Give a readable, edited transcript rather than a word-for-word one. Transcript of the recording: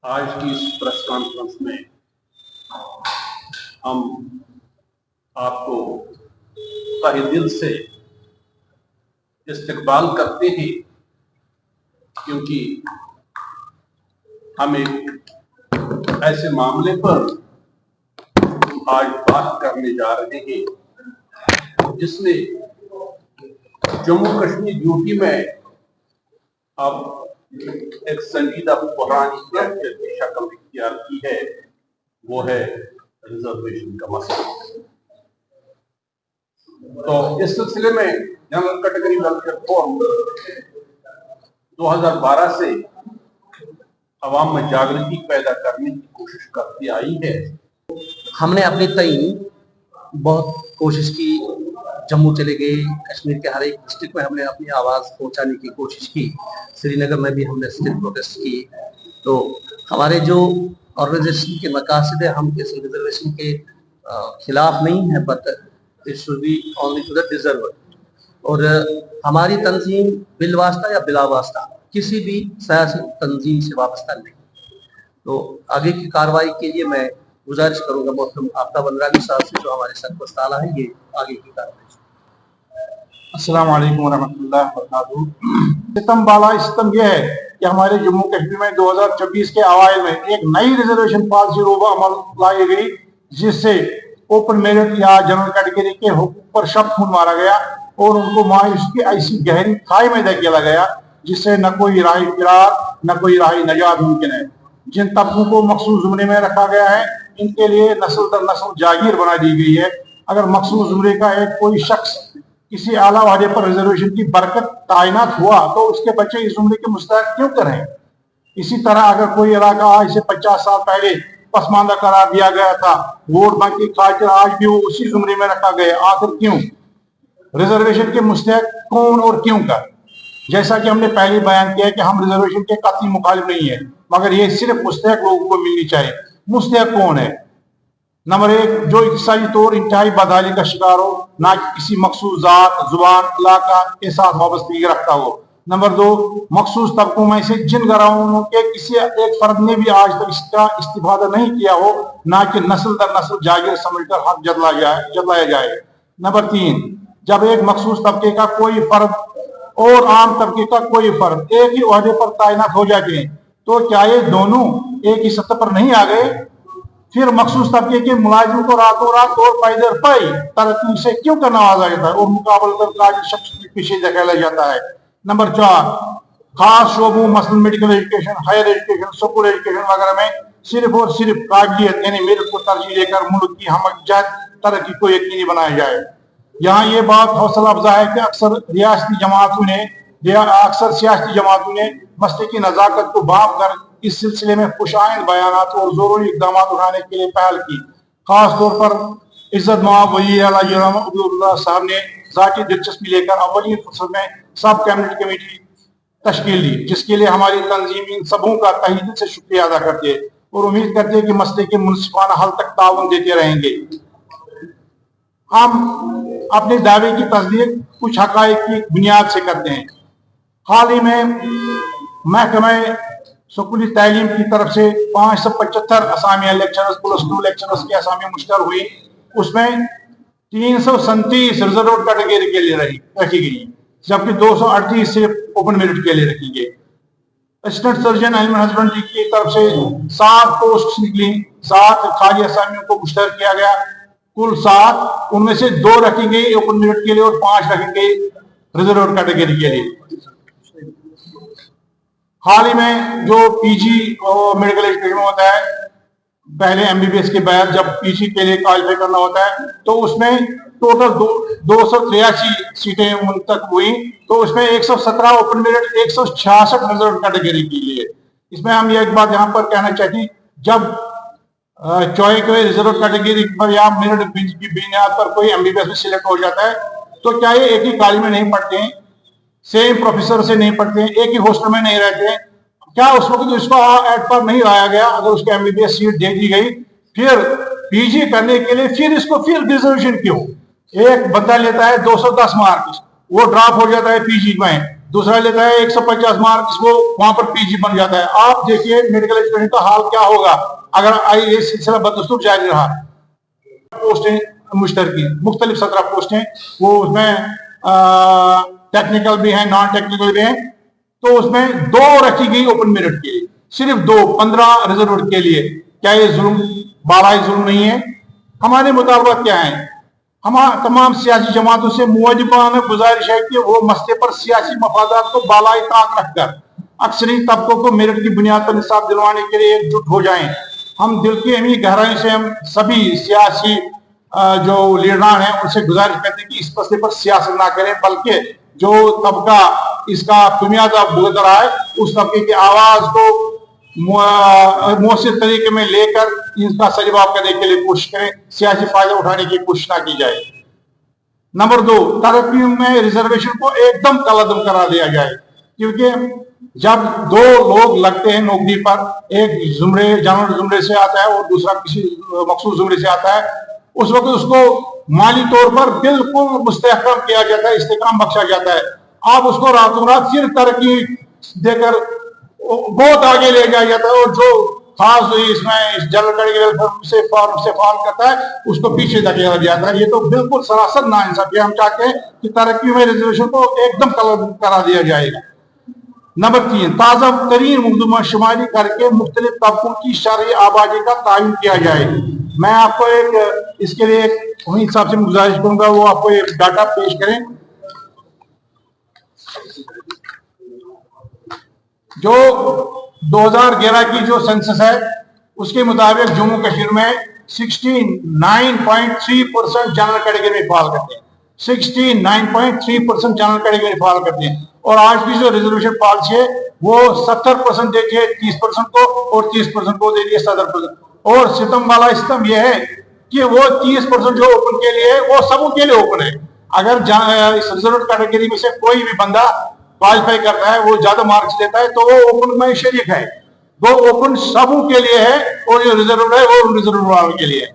आज की इस प्रेस कॉन्फ्रेंस में हम आपको तहे दिल से इस्तकबाल करते हैं, क्योंकि हम एक ऐसे मामले पर आज बात करने जा रहे हैं जिसने जम्मू कश्मीर यूटी में अब एक संजीदा पुरानी की शक्ल इख्तियार की है। वो है रिजर्वेशन का मसला। तो इस सिलसिले में जनरल कैटेगरी वेलफेयर फोरम 2012 से अवाम में जागृति पैदा करने की कोशिश करती आई है। हमने अपने तई बहुत कोशिश की, जम्मू चले गए, कश्मीर के हर एक डिस्ट्रिक्ट में हमने अपनी आवाज़ पहुंचाने की कोशिश की, श्रीनगर में भी हमने स्ट्रीट प्रोटेस्ट की। तो हमारे जो ऑर्गेनाइजेशन के मकासद है, हम किसी रिजर्वेशन के खिलाफ नहीं है, but it should be only to the deserver. और हमारी तंजीम बिल वास्ता या बिला वास्ता किसी भी सियासी तंजीम से वाबस्ता नहीं। तो आगे की कार्रवाई के लिए मैं गुजारिश करूंगा मोहतरम आफ्ताब अंद्रानी साहब से, जो हमारे सरपरस्त आला है, ये आगे की कार्रवाई। अस्सलाम वालेकुम वरहमतुल्लाहि वबरकातुहू। सितम बाला सितम यह है कि हमारे जम्मू कश्मीर में 2024 के अवाइल में एक नई रिजर्वेशन पॉलिसी रोबा अमल लाई गई, जिससे ओपन मेरिट या जनरल कैटेगरी के हुकूक पर शब्द खून मारा गया और उनको मायूसी की ऐसी गहरी खाई में धकेला गया जिससे न कोई राह फिरार न कोई राह नजात मुमकिन है। जिन तबकों को मखसूस जुमरे में रखा गया है, इनके लिए नस्ल दर नस्ल जागीर बना दी गई है। अगर मखसूस जुमरे का एक कोई शख्स किसी आला वहदे पर रिजर्वेशन की बरकत तैनात हुआ तो उसके बच्चे इस जुमरे के मुस्तहक क्यों करें? इसी तरह अगर कोई इलाका आज से 50 साल पहले पसमानदा करार दिया गया था, वोट बैंक की खातिर आज भी वो उसी जुमरे में रखा गया, आखिर क्यों? रिजर्वेशन के मुस्तहक कौन और क्यों कर? जैसा कि हमने पहले बयान किया कि हम रिजर्वेशन के कतई मुखालिफ नहीं है, मगर ये सिर्फ मुस्तहक लोगों को मिलनी चाहिए। मुस्तहक कौन है? नंबर एक, जो इक्तिसादी तौर इंतहाई बदहाली का शिकार हो, ना कि किसी मखसूस जात, जुबान, इलाका के साथ वाबस्तगी रखता हो। नंबर दो, मखसूस तबकों में से जिन घरानों के किसी एक फर्द ने भी आज तक इसका इस्तेफादा नहीं किया हो, ना कि नस्ल दर नस्ल जागीर समझकर हक जतलाया जाए। नंबर तीन, जब एक मखसूस तबके का कोई फर्द और आम तबके का कोई फर्द एक ही ओहदे पर तैनात हो जाते हैं, तो क्या ये दोनों एक ही सतह पर नहीं आ गए? फिर मखसूस तबके के मुलाजिम को रातों रात और पैदल पाई तरक्की से क्यों कर नवाजा जाता है और मुकाबल कर काजी शख्स के पीछे धकेला जाता है? नंबर चार, खास शोबों मसलन medical education, higher education, school education वगैरह में सिर्फ और सिर्फ काबिलियत यानी मेरिट को तरजीह देकर मुल्क की हमजहत तरक्की को यकीनी बनाया जाए। यहाँ ये बात हौसला अफजा है कि अक्सर सियासी जमातों ने मसले की नजाकत को भाप कर इस सिलसिले में खुशाइंद बयानात और जरूरी इकदाम उठाने के लिए पहल की। खास तौर पर इज्जत माब वज़ीर आला जनाब अब्दुल्लाह साहब ने ज़ाती दिलचस्पी लेकर अव्वली फुर्सत में सब कैबिनेट कमेटी तश्कील दी, जिसके लिए हमारी तंजीम इन सबों का तहे दिल से शुक्रिया अदा करती है और उम्मीद करते हैं कि मसले के मुनसिफाना हल तक ताउन देते रहेंगे। हम अपने दावे की तस्दीक कुछ हक़ाइक़ की बुनियाद से करते हैं। हाल ही में महकमा स्कूली तालीम की तरफ से 575 असामियां लेक्चरर्स प्लस 2 लेक्चरर्स की असामियां मुश्तर हुई। उसमें 337 रिजर्व कैटेगरी के लिए रखी गई, जबकि 238 सिर्फ ओपन मेरिट के लिए रखी गई। असिस्टेंट सर्जन एनिमल हस्बेंड्री की तरफ से 7 पोस्ट निकली, 7 खाली असामियों को मुश्तर किया गया। कुल 7, उनमें से 2 रखी गई ओपन मेरिट के लिए और 5 रखी गई रिजर्व कैटेगरी के लिए। हाल ही में जो पीजी और मेडिकल एजुकेशन होता है, पहले एमबीबीएस के बाद जब पीजी के लिए क्वालिफाई करना होता है, तो उसमें टोटल 283 सीटें मुंतखब हुई। तो उसमें 117 ओपन मेरिट, 166 रिजर्व कैटेगरी के लिए। इसमें हम ये एक बात यहाँ पर कहना चाहते, जब चॉइस के रिजर्व कैटेगरी पर या मेरिट की बुनियाद पर कोई एमबीबीएस में सिलेक्ट हो जाता है, तो क्या ये एक ही कॉलेज में नहीं पढ़ते हैं, सेम प्रोफेसर से नहीं पढ़ते हैं, एक ही हॉस्टल में नहीं रहते हैं? क्या उस वक्त इसको एड पर नहीं लाया गया? अगर उसको एमबीबीएस सीट दे दी गई, फिर पीजी करने के लिए फिर रिजर्वेशन क्यों? एक बंदा लेता है 210 मार्क्स, वो ड्रॉप हो जाता है पीजी में, दूसरा लेता है 150 मार्क्स, वो वहां पर पीजी बन जाता है। आप देखिए मेडिकल एजुकेशन का हाल क्या होगा अगर ये सिलसिला बदस्तूर जारी रहा। पोस्टें मुश्तरकी मुख्तलिफ 17 पोस्टें, वो उसमें टेक्निकल भी हैं, नॉन टेक्निकल भी हैं। तो उसमें 2 रखी गई ओपन मेरिट के लिए, सिर्फ 2, 15 रिजर्व के लिए। क्या ये जुल्म, बालाई जुल्म नहीं है? हमारे मुतालबात क्या है? हम तमाम सियासी जमातों से मुवाजिबाना गुजारिश है कि वो मसले पर सियासी मफादात को बालाई ताक रखकर अक्सरी तबकों को मेरिट की बुनियाद पर इंसाफ दिलवाने के लिए एकजुट हो जाएं। हम दिल की अमी गहराई से हम सभी सियासी जो लीडरान हैं उनसे गुजारिश करते हैं कि इस मसले पर सियासत ना करें, बल्कि जो तबका इसका खामियाजा भुगत रहा है उस तबके की आवाज को मौसर तरीके में लेकर इनका सजवाब करने के लिए कोशिश करें, सियासी फायदा उठाने की कोशिश ना की जाए। नंबर 2, तरक्की में रिजर्वेशन को एकदम कलअदम करा दिया जाए, क्योंकि जब 2 लोग लगते हैं नौकरी पर, एक जुमरे जनरल जुमरे से आता है और दूसरा किसी मखसूस जुमरे से आता है, उस वक्त उसको माली तौर पर बिल्कुल मुस्तहकम किया जाता है, इस्तेकाम बख्शा जाता है। आप उसको रातों रात सिर्फ तरक्की देकर बहुत आगे ले जाया जाता है, और जो खास इसमें जनरल कैटेगरी से फॉर्म करता है उसको पीछे धकेला जाता है। ये तो बिल्कुल सरासर नाइंसाफी है। हम चाहते हैं कि तरक्की में रिजर्वेशन को एकदम करा दिया जाएगा। नंबर 3, ताजा तरीन मखदूम शुमारी करके मुख्तलिफ तबकों की शरई आबादी का तयन किया जाए। मैं आपको एक इसके लिए वही हिसाब से गुजारिश करूंगा, वो आपको एक डाटा पेश करें। जो 2011 की जो सेंसस है उसके मुताबिक जम्मू कश्मीर में 69.3% जनरल कैटेगरी में फॉल करते हैं, 69.3% जनरल कैटेगरी में फॉल करते हैं। और आज की जो रिजर्वेशन पॉलिसी है वो 70% देती है 30% को, और 30% को देती है 70%। और सितम वाला सितम यह है कि वो 30% जो ओपन के लिए है वो सबों के लिए ओपन है। अगर इस रिजर्व कैटेगरी में से कोई भी बंदा क्वालिफाई करता है, वो ज्यादा मार्क्स लेता है, तो वो ओपन में शरीक है। वो ओपन सबों के लिए है, और जो रिजर्व है वो रिजर्व वालों के लिए है।